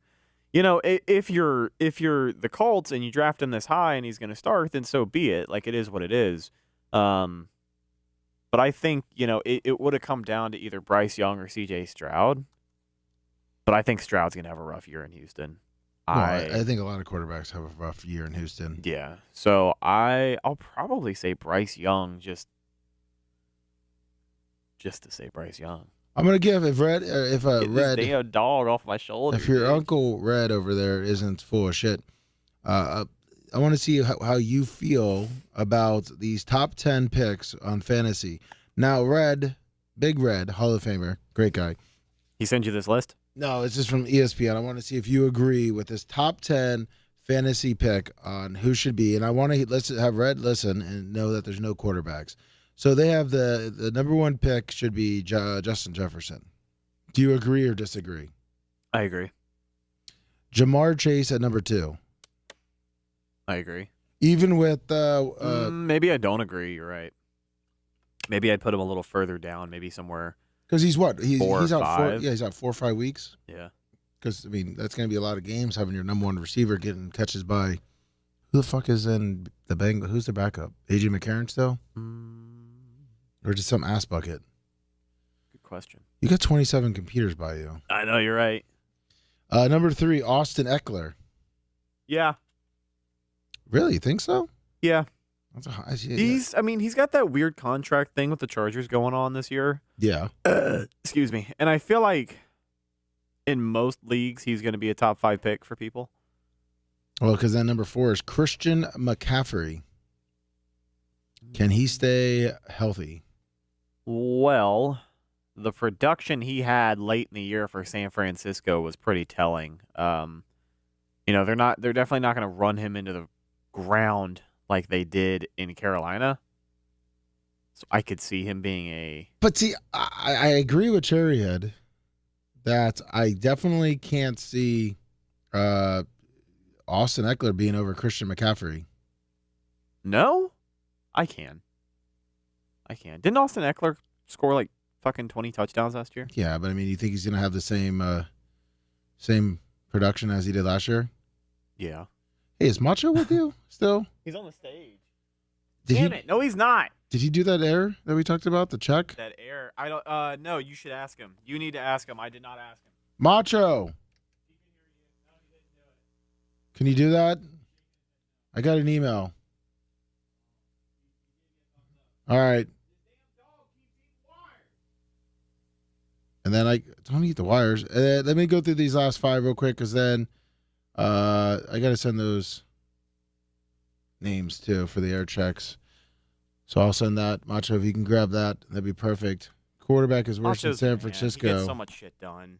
If you're the Colts and you draft him this high and he's going to start, then so be it. Like, it is what it is. But I think it would have come down to either Bryce Young or C.J. Stroud. But I think Stroud's going to have a rough year in Houston. I think a lot of quarterbacks have a rough year in Houston. Yeah. So I'll probably say Bryce Young just to say Bryce Young. I'm gonna give Red Get this damn dog off my shoulder. If your Uncle Red over there isn't full of shit, I want to see how you feel about these top 10 picks on fantasy. Now, Big Red, Hall of Famer, great guy. He sent you this list? No, it's just from ESPN. I want to see if you agree with this top 10 fantasy pick on who should be. And I want to have Red listen and know that there's no quarterbacks. So they have the number one pick should be Justin Jefferson. Do you agree or disagree? I agree. Jamar Chase at number 2. I agree. Even with maybe I don't agree. You're right. Maybe I'd put him a little further down. Maybe somewhere. Because he's what? He's out 5. He's out 4 or 5 weeks. Yeah. Because that's going to be a lot of games having your number one receiver getting catches by. Who the fuck is in the Bengals? Who's the backup? AJ McCarron still? Or just some ass bucket? Good question. You got 27 computers by you. I know, you're right. Number 3, Austin Eckler. Yeah. Really? You think so? Yeah. That's a high. He's got that weird contract thing with the Chargers going on this year. Yeah. Excuse me. And I feel like in most leagues he's going to be a top 5 pick for people. Well, because then number 4 is Christian McCaffrey. Can he stay healthy? Well, the production he had late in the year for San Francisco was pretty telling. They're definitely not going to run him into the ground like they did in Carolina. So I could see him being a... But see, I agree with Cherryhead that I definitely can't see Austin Eckler being over Christian McCaffrey. No? I can. Didn't Austin Eckler score like fucking 20 touchdowns last year? Yeah, but you think he's going to have the same production as he did last year? Yeah. Hey, is Macho with you still? He's on the stage. Damn it. No, he's not. Did he do that error that we talked about, the check? That error. I don't no, you should ask him. You need to ask him. I did not ask him. Macho. Can you do that? I got an email. All right. And then I don't eat the wires. Let me go through these last 5 real quick, because then I got to send those names too for the air checks. So I'll send that. Macho, if you can grab that, that'd be perfect. Quarterback is worse than San Francisco. He gets so much shit done.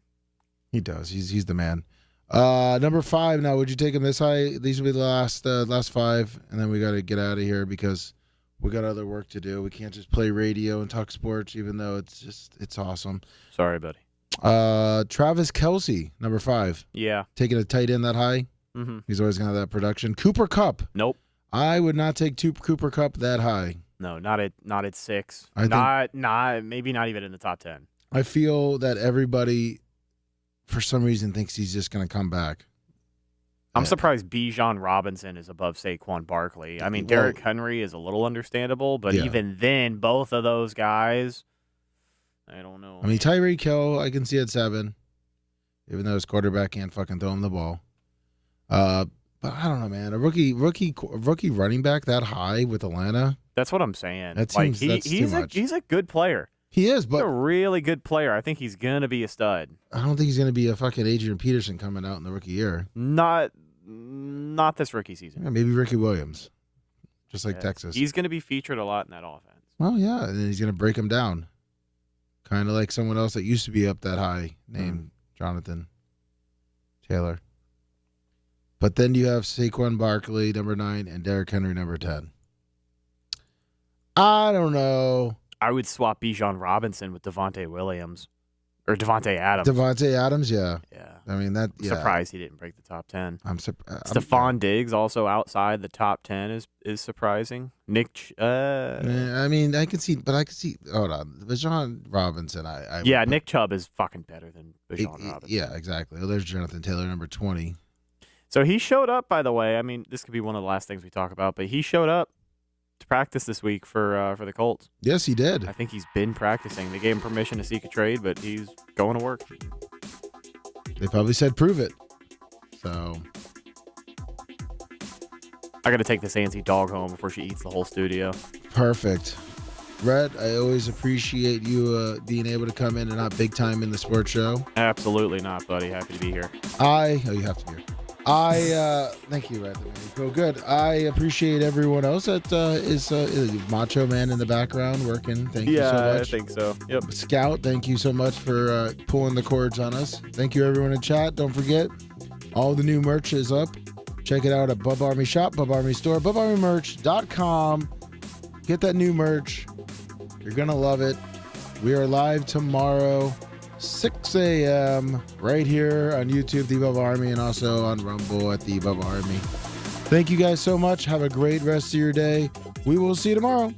He does. He's the man. Number 5 now. Would you take him this high? These will be the last 5, and then we got to get out of here because we got other work to do. We can't just play radio and talk sports, even though it's awesome. Sorry, buddy. Travis Kelce, number 5. Yeah. Taking a tight end that high. Mm-hmm. He's always going to have that production. Cooper Kupp. Nope. I would not take Cooper Kupp that high. No, not at 6. Maybe not even in the top 10. I feel that everybody, for some reason, thinks he's just going to come back. I'm surprised Bijan Robinson is above Saquon Barkley. I mean, Derrick Henry is a little understandable, but even then, both of those guys, I don't know. Tyreek Hill, I can see at 7, even though his quarterback can't fucking throw him the ball. But I don't know, man. A rookie running back that high with Atlanta. That's what I'm saying. That seems that's too much. He's a good player. He is, but he's a really good player. I think he's gonna be a stud. I don't think he's gonna be a fucking Adrian Peterson coming out in the rookie year. Not this rookie season. Yeah, maybe Ricky Williams, just like Texas. He's gonna be featured a lot in that offense. Well, yeah, and then he's gonna break him down, kind of like someone else that used to be up that high named Jonathan Taylor. But then you have Saquon Barkley, number 9, and Derrick Henry, number 10. I don't know. I would swap Bijan Robinson with Devontae Williams. Or Devontae Adams. Devontae Adams, yeah. Yeah. I mean, that. Yeah. Surprised he didn't break the top 10. Stephon Diggs also outside the top 10 is surprising. I mean, I can see. Hold on. Bijan Robinson, Nick Chubb is fucking better than Bijan Robinson. Yeah, exactly. Well, there's Jonathan Taylor, number 20. So he showed up, by the way. I mean, this could be one of the last things we talk about, but he showed up to practice this week for the Colts. Yes, he did. I think he's been practicing. They gave him permission to seek a trade, but he's going to work. They probably said prove it. So I got to take this Nancy dog home before she eats the whole studio. Perfect. Rhett, I always appreciate you being able to come in and not big time in the sports show. Absolutely not, buddy. Happy to be here. You have to be here. Thank you, Rhett. Feel good. I appreciate everyone else that is Macho Man in the background working. Thank you so much. Yeah, I think so. Yep. Scout, thank you so much for pulling the cords on us. Thank you, everyone in chat. Don't forget, all the new merch is up. Check it out at Bubba Army Shop, Bubba Army Store, BubbaArmyMerch.com. Get that new merch. You're going to love it. We are live tomorrow, 6 a.m. right here on YouTube, The Bubba Army, and also on Rumble at The Bubba Army. Thank you guys so much. Have a great rest of your day. We will see you tomorrow.